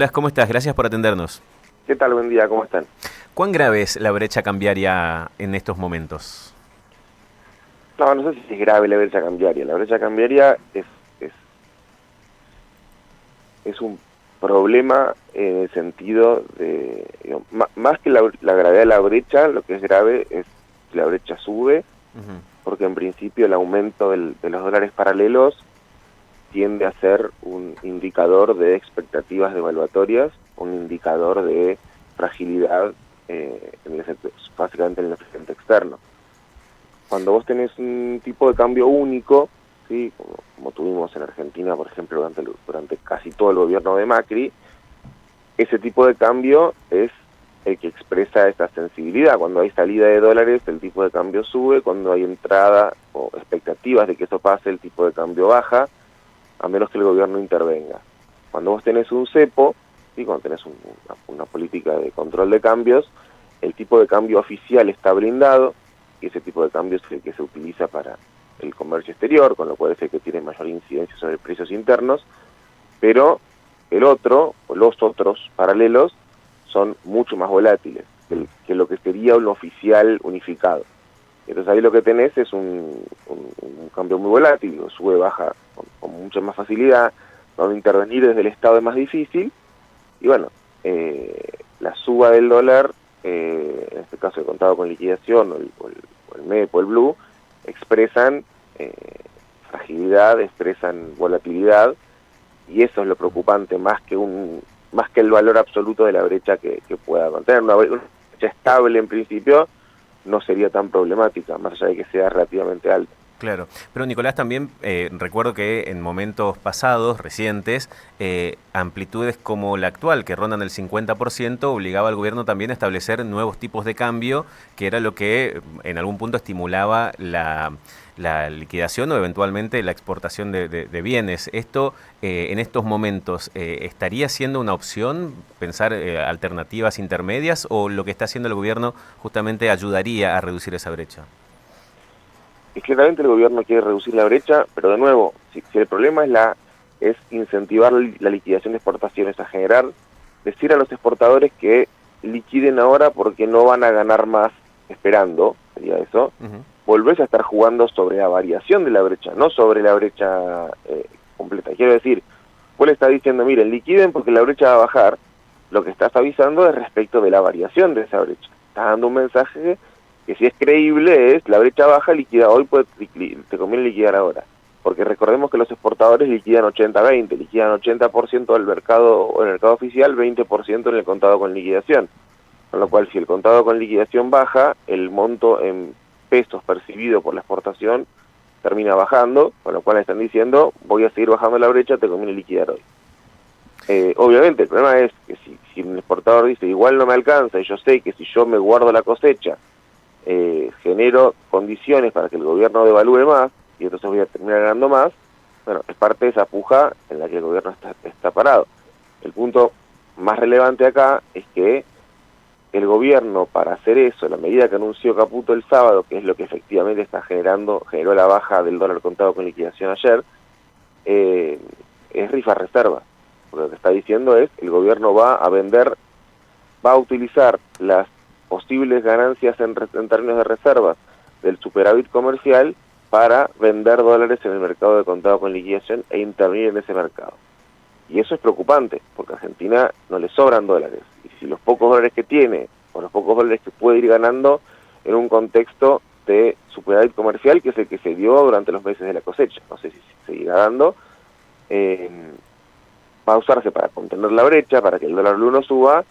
Hola, ¿cómo estás? Gracias por atendernos. ¿Qué tal? Buen día, ¿cómo están? ¿Cuán grave es la brecha cambiaria en estos momentos? No sé si es grave la brecha cambiaria. La brecha cambiaria es, es un problema en el sentido de, digamos, más que la gravedad de la brecha, lo que es grave es que la brecha sube, Ujú. porque en principio el aumento de los dólares paralelos tiende a ser un indicador de expectativas devaluatorias, un indicador de fragilidad básicamente en el frente externo. Cuando vos tenés un tipo de cambio único, ¿sí? Como tuvimos en Argentina, por ejemplo, durante casi todo el gobierno de Macri, ese tipo de cambio es el que expresa esa sensibilidad. Cuando hay salida de dólares, el tipo de cambio sube; cuando hay entrada o expectativas de que eso pase, el tipo de cambio baja, a menos que el gobierno intervenga. Cuando vos tenés un cepo, ¿sí? Cuando tenés una política de control de cambios, el tipo de cambio oficial está blindado, y ese tipo de cambio es el que se utiliza para el comercio exterior, con lo cual es el que tiene mayor incidencia sobre precios internos, pero el otro, o los otros paralelos, son mucho más volátiles que lo que sería un oficial unificado. Entonces ahí lo que tenés es un cambio muy volátil, sube, baja con mucha más facilidad, donde intervenir desde el Estado es más difícil, y bueno, la suba del dólar, en este caso el contado con liquidación o el MEP o el Blue, expresan eh, fragilidad, expresan volatilidad, y eso es lo preocupante, más que el valor absoluto de la brecha que pueda contener. Una brecha estable en principio no sería tan problemática, más allá de que sea relativamente alta. Claro, pero Nicolás, también recuerdo que en momentos pasados, recientes, amplitudes como la actual, que rondan el 50%, obligaba al gobierno también a establecer nuevos tipos de cambio, que era lo que en algún punto estimulaba la liquidación o eventualmente la exportación de bienes. Esto, en estos momentos, ¿estaría siendo una opción pensar alternativas intermedias, o lo que está haciendo el gobierno justamente ayudaría a reducir esa brecha? Y claramente el gobierno quiere reducir la brecha, pero de nuevo, si el problema es incentivar la liquidación de exportaciones, a generar, decir a los exportadores que liquiden ahora porque no van a ganar más esperando, sería eso, Ujú. volvés a estar jugando sobre la variación de la brecha, no sobre la brecha completa. Quiero decir, vos le estás diciendo, miren, liquiden porque la brecha va a bajar; lo que estás avisando es respecto de la variación de esa brecha. Estás dando un mensaje que, si es creíble, es: la brecha baja, liquida hoy, te conviene liquidar ahora. Porque recordemos que los exportadores liquidan 80-20, liquidan 80% del mercado o en el mercado oficial, 20% en el contado con liquidación. Con lo cual, si el contado con liquidación baja, el monto en pesos percibido por la exportación termina bajando, con lo cual están diciendo: voy a seguir bajando la brecha, te conviene liquidar hoy. Obviamente el problema es que si un exportador dice igual no me alcanza, y yo sé que si yo me guardo la cosecha, genero condiciones para que el gobierno devalúe más, y entonces voy a terminar ganando más, bueno, es parte de esa puja en la que el gobierno está parado. El punto más relevante acá es que el gobierno, para hacer eso, la medida que anunció Caputo el sábado, que es lo que efectivamente generó la baja del dólar contado con liquidación ayer, eh, es rifa reserva. Porque lo que está diciendo es: el gobierno va a utilizar las posibles ganancias en términos de reservas del superávit comercial para vender dólares en el mercado de contado con liquidación e intervenir en ese mercado. Y eso es preocupante, porque a Argentina no le sobran dólares. Y si los pocos dólares que tiene, o los pocos dólares que puede ir ganando en un contexto de superávit comercial, que es el que se dio durante los meses de la cosecha, no sé si seguirá dando, eh, va a usarse para contener la brecha, para que el dólar blue no suba.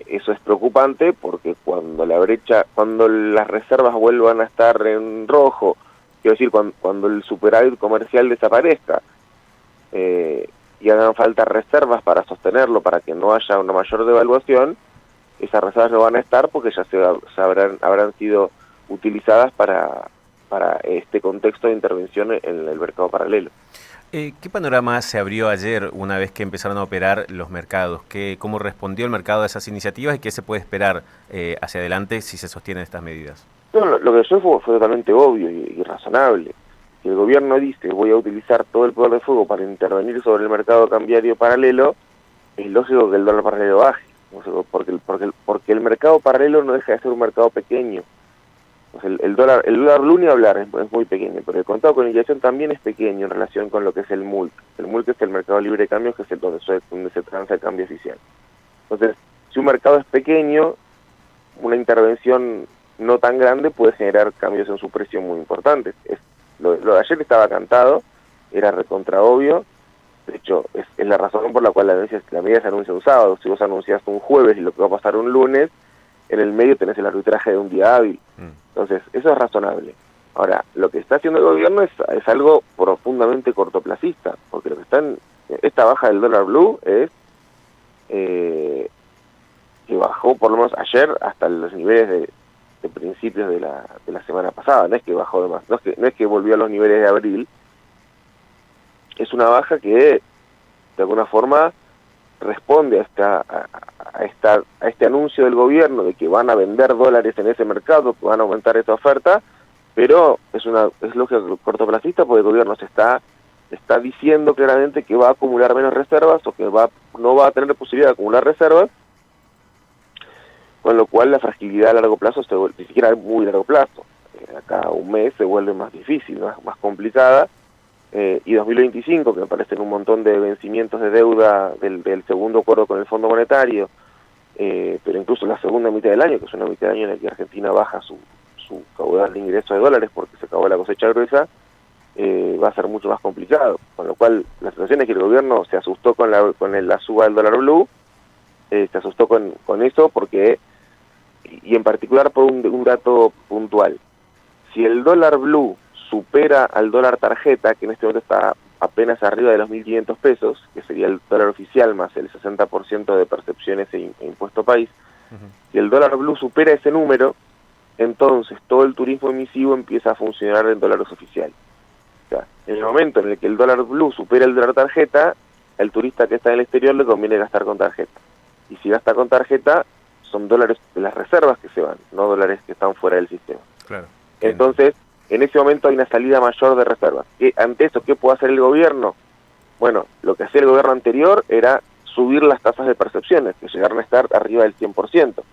Eso es preocupante, porque cuando las reservas vuelvan a estar en rojo, quiero decir, cuando el superávit comercial desaparezca, eh, y hagan falta reservas para sostenerlo, para que no haya una mayor devaluación, esas reservas no van a estar, porque ya habrán sido utilizadas para este contexto de intervención en el mercado paralelo. ¿Qué panorama se abrió ayer una vez que empezaron a operar los mercados? ¿Cómo respondió el mercado a esas iniciativas y qué se puede esperar hacia adelante si se sostienen estas medidas? No, lo que yo fue totalmente obvio y razonable. Si el gobierno dice: voy a utilizar todo el poder de fuego para intervenir sobre el mercado cambiario paralelo, es lógico que el dólar paralelo baje, porque el mercado paralelo no deja de ser un mercado pequeño. O sea, el dólar blue ni hablar, es muy pequeño, pero el contado con liquidación también es pequeño en relación con lo que es el MULC. El MULC es el mercado libre de cambios, que es donde se transa el cambio oficial. Entonces, si un mercado es pequeño, una intervención no tan grande puede generar cambios en su precio muy importantes. Lo de ayer estaba cantado, era recontra obvio. De hecho, es la razón por la cual la medida se anuncia un sábado. Si vos anuncias un jueves y lo que va a pasar un lunes, en el medio tenés el arbitraje de un día hábil. Entonces, eso es razonable. Ahora, lo que está haciendo el gobierno es algo profundamente cortoplacista, porque lo que esta baja del dólar blue es que bajó por lo menos ayer hasta los niveles de principios de la semana pasada. No es que bajó de más, no es que volvió a los niveles de abril. Es una baja que de alguna forma responde a este anuncio del gobierno de que van a vender dólares en ese mercado, que van a aumentar esta oferta, pero es lógico cortoplacista, porque el gobierno está diciendo claramente que va a acumular menos reservas, o que no va a tener posibilidad de acumular reservas, con lo cual la fragilidad a largo plazo ni siquiera a muy largo plazo, acá un mes se vuelve más difícil, más complicada. Y 2025, que aparecen un montón de vencimientos de deuda del segundo acuerdo con el Fondo Monetario, pero incluso la segunda mitad del año, que es una mitad del año en la que Argentina baja su caudal de ingresos de dólares porque se acabó la cosecha gruesa, va a ser mucho más complicado. Con lo cual, la situación es que el gobierno se asustó con la suba del dólar blue, se asustó con eso porque, y en particular por un dato puntual. Si el dólar blue supera al dólar tarjeta, que en este momento está apenas arriba de los 1.500 pesos, que sería el dólar oficial más el 60% de percepciones e impuesto país, si el dólar blue supera ese número, entonces todo el turismo emisivo empieza a funcionar en dólares oficiales. O sea, en el momento en el que el dólar blue supera el dólar tarjeta, el turista que está en el exterior le conviene gastar con tarjeta. Y si gasta con tarjeta, son dólares de las reservas que se van, no dólares que están fuera del sistema. Claro. Entonces, en ese momento hay una salida mayor de reservas. Ante eso, ¿qué puede hacer el gobierno? Bueno, lo que hacía el gobierno anterior era subir las tasas de percepciones, que llegaron a estar arriba del 100%. O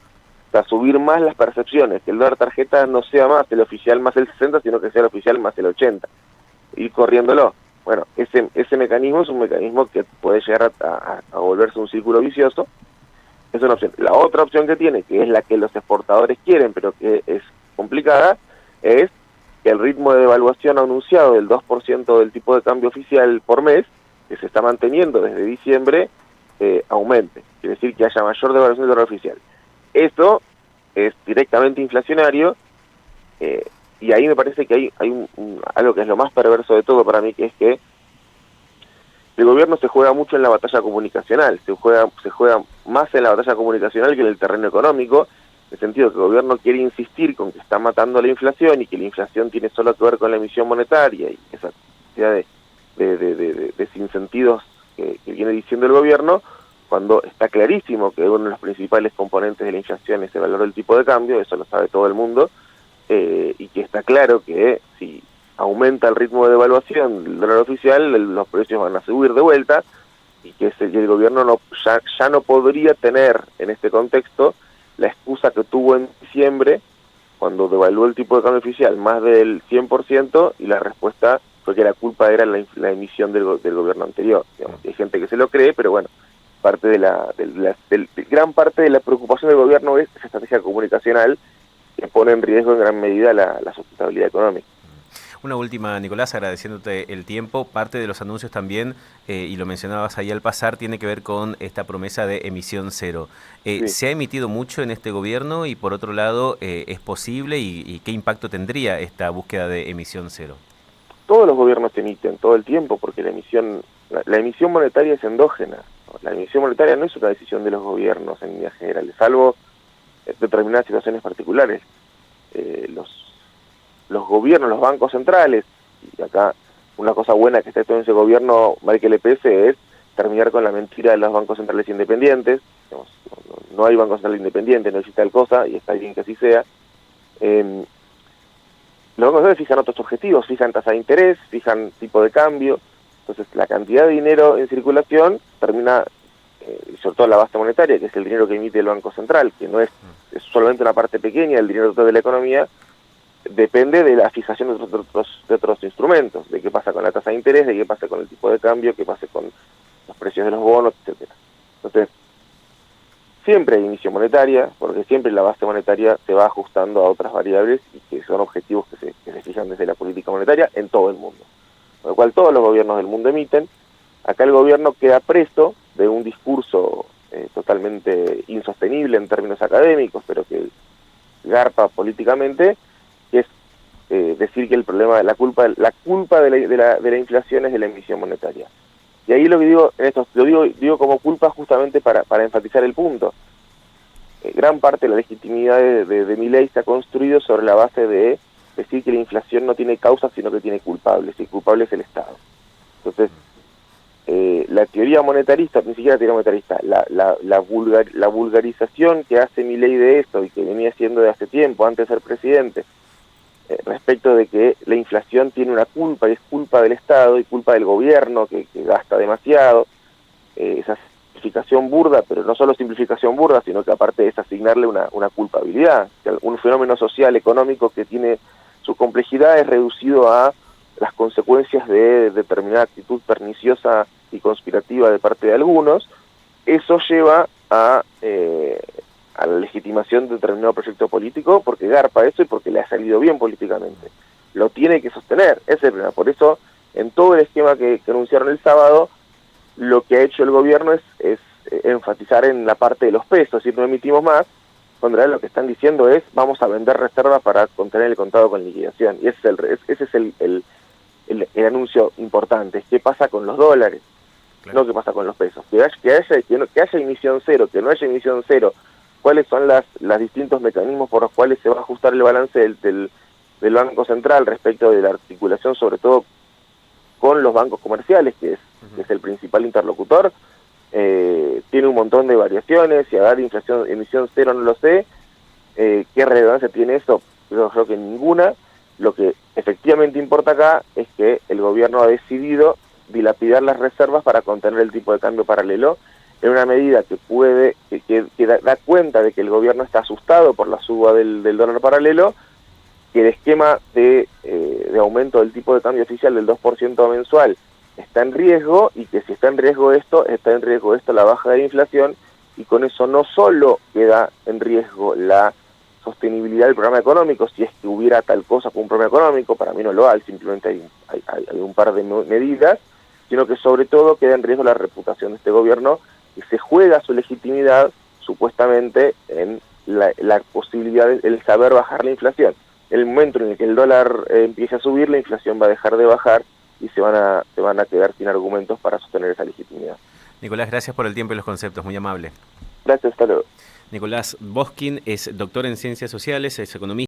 sea, subir más las percepciones, que el dólar tarjeta no sea más el oficial más el 60, sino que sea el oficial más el 80. Ir corriéndolo. Bueno, ese mecanismo es un mecanismo que puede llegar a volverse un círculo vicioso. Es una opción. La otra opción que tiene, que es la que los exportadores quieren, pero que es complicada, es que el ritmo de devaluación anunciado del 2% del tipo de cambio oficial por mes, que se está manteniendo desde diciembre, aumente. Quiere decir que haya mayor devaluación del dólar oficial. Esto es directamente inflacionario, y ahí me parece que hay algo que es lo más perverso de todo para mí, que es que el gobierno se juega mucho en la batalla comunicacional, se juega más en la batalla comunicacional que en el terreno económico, en el sentido que el gobierno quiere insistir con que está matando la inflación y que la inflación tiene solo que ver con la emisión monetaria y esa cantidad de sinsentidos que viene diciendo el gobierno, cuando está clarísimo que uno de los principales componentes de la inflación es el valor del tipo de cambio, eso lo sabe todo el mundo, y que está claro que si aumenta el ritmo de devaluación del dólar oficial, los precios van a subir de vuelta, y que el gobierno ya no podría tener en este contexto la excusa que tuvo en diciembre cuando devaluó el tipo de cambio oficial más del 100%, y la respuesta fue que la culpa era la emisión del gobierno anterior. Digamos, hay gente que se lo cree, pero bueno, gran parte de la preocupación del gobierno es esa estrategia comunicacional que pone en riesgo en gran medida la sustentabilidad económica. Una última, Nicolás, agradeciéndote el tiempo. Parte de los anuncios también, y lo mencionabas ahí al pasar, tiene que ver con esta promesa de emisión cero. Sí. ¿Se ha emitido mucho en este gobierno? Y por otro lado, ¿es posible y qué impacto tendría esta búsqueda de emisión cero? Todos los gobiernos emiten todo el tiempo porque la emisión monetaria es endógena. La emisión monetaria no es una decisión de los gobiernos en líneas generales, salvo determinadas situaciones particulares. Los gobiernos, los bancos centrales, y acá una cosa buena que está en ese gobierno, mal que le pese, es terminar con la mentira de los bancos centrales independientes. Digamos, no hay banco central independiente, no existe tal cosa, y está bien que así sea. Los bancos centrales fijan otros objetivos, fijan tasa de interés, fijan tipo de cambio. Entonces la cantidad de dinero en circulación termina sobre todo la base monetaria, que es el dinero que emite el Banco Central, que no es solamente una parte pequeña del dinero total de la economía, depende de la fijación de otros instrumentos, de qué pasa con la tasa de interés, de qué pasa con el tipo de cambio, qué pasa con los precios de los bonos, etcétera. Entonces, siempre hay emisión monetaria, porque siempre la base monetaria se va ajustando a otras variables y que son objetivos que se fijan desde la política monetaria en todo el mundo. Con lo cual todos los gobiernos del mundo emiten. Acá el gobierno queda preso de un discurso totalmente insostenible en términos académicos, pero que garpa políticamente, que es decir que el problema, la culpa de la inflación es de la emisión monetaria. Y ahí lo que digo, digo como culpa justamente para enfatizar el punto. Gran parte de la legitimidad de Milei se ha construido sobre la base de decir que la inflación no tiene causas, sino que tiene culpables, y el culpable es el Estado. Entonces, la teoría monetarista, ni siquiera la teoría monetarista, la vulgarización que hace Milei de esto y que venía haciendo de hace tiempo, antes de ser presidente, respecto de que la inflación tiene una culpa y es culpa del Estado y culpa del gobierno que gasta demasiado, esa simplificación burda, pero no solo simplificación burda, sino que aparte es asignarle una culpabilidad, un fenómeno social, económico que tiene su complejidad es reducido a las consecuencias de determinada actitud perniciosa y conspirativa de parte de algunos. Eso lleva a la legitimación de determinado proyecto político porque garpa eso y porque le ha salido bien políticamente. Lo tiene que sostener, ese es el problema. Por eso, en todo el esquema que anunciaron el sábado, lo que ha hecho el gobierno es enfatizar en la parte de los pesos, es decir, no emitimos más, cuando lo que están diciendo es vamos a vender reservas para contener el contado con liquidación. Y ese es el anuncio importante, es qué pasa con los dólares, claro. No qué pasa con los pesos. Que haya emisión cero, que no haya emisión cero, cuáles son los distintos mecanismos por los cuales se va a ajustar el balance del Banco Central respecto de la articulación, sobre todo con los bancos comerciales, que es el principal interlocutor. Tiene un montón de variaciones, y a dar emisión cero no lo sé. ¿Qué relevancia tiene eso? Yo creo que ninguna. Lo que efectivamente importa acá es que el gobierno ha decidido dilapidar las reservas para contener el tipo de cambio paralelo, en una medida que da cuenta de que el gobierno está asustado por la suba del dólar paralelo, que el esquema de aumento del tipo de cambio oficial del 2% mensual está en riesgo, y que si está en riesgo esto la baja de la inflación, y con eso no solo queda en riesgo la sostenibilidad del programa económico, si es que hubiera tal cosa como un programa económico, para mí no lo hay, simplemente hay un par de medidas, sino que sobre todo queda en riesgo la reputación de este gobierno, y se juega su legitimidad supuestamente en la posibilidad de el saber bajar la inflación. En el momento en el que el dólar empiece a subir, la inflación va a dejar de bajar y se van a quedar sin argumentos para sostener esa legitimidad. Nicolás, gracias por el tiempo y los conceptos, muy amable. Gracias, hasta luego. Nicolás Boskin es doctor en Ciencias Sociales, es economista.